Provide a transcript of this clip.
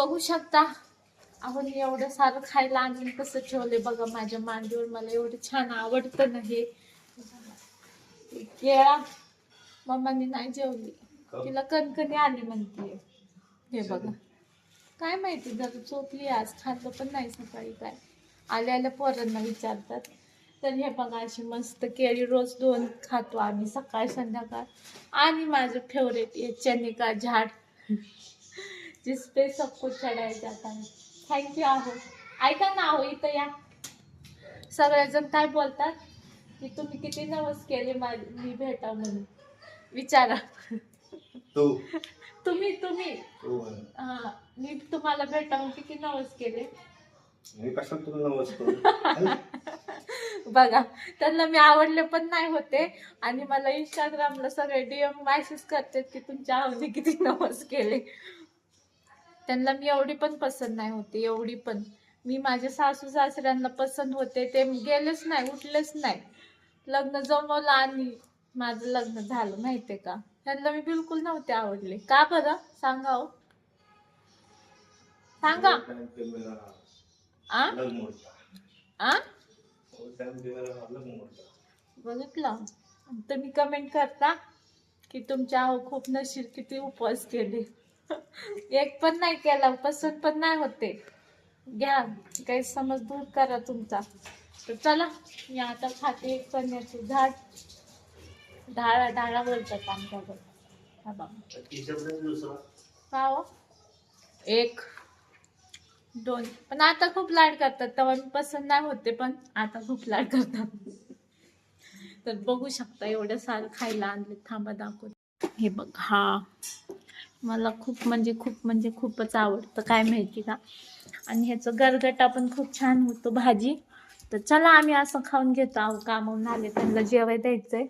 बघू शकता आपण एवढं सारं खायला आणून कसं ठेवले बघा माझ्या मांडीवर. मला एवढं छान आवडतं ना हे. केळा मम्मानी नाही जेवली, तिला कणकणी आली म्हणते. हे बघा काय माहिती जरा झोपली आज, खाल्लं पण नाही सकाळी काय. आल्या पोरांना विचारतात. तर हे बघा अशी मस्त केळी रोज 2 खातो आम्ही, सकाळ संध्याकाळ. आणि माझं फेवरेट आहे चने का झाड, जिसपे सब कुछ चढाया जाता है. थँक्यू आहो. ऐका ना आहो, इथं या. सगळेजण काय बोलतात की तुम्ही किती नवस केले मी भेटा म्हणून. विचारा. तुम्ही हा, मी तुम्हाला भेटावून किती नवस केले. मी कशाला तुला नवस करू. बघा त्यांना मी आवडले पण नाही होते आणि मला इंस्टाग्रामला सगळे डीएम मेसेज करतात की तुमच्या आवडीने किती नवस केले. त्यांना मी एवढी पण पसंत नाही होते, एवढी पण. मी माझ्या सासू सासऱ्यांना पसंत होते, ते गेलेच नाही, उठलेच नाही. लग्न जमवलं आणि माझं लग्न झालं माहितीये का. त्यांना मी बिलकुल नव्हते आवडले. का बरं सांगा हो, सांगा. आ आ बघितलं तुम्ही कमेंट करता की तुमच्या खूप नशीब, किती उपवास केले. एक पण नाही केला, पसंत पण नाही होते. घ्या काही समज दूर करा तुमचा. तर चला मी आता खाते चण्याचे झाड. ढाळा बोलतात आमच्याकडे. का हो 1 2 पण आता खूप लाड करतात. तेव्हा मी पसंत नाही होते पण आता खूप लाड करतात. तर बघू शकता एवढं सारं खायला आणले. थांबा दाखवते. हे बघ, हा मला खूपच आवडतं, काय माहिती का. आणि ह्याचं गरगटा पण खूप छान होतो भाजी. तर चला आम्ही असं खाऊन घेतो आहो. कामावून आले त्यांना जेवाय द्यायचंय.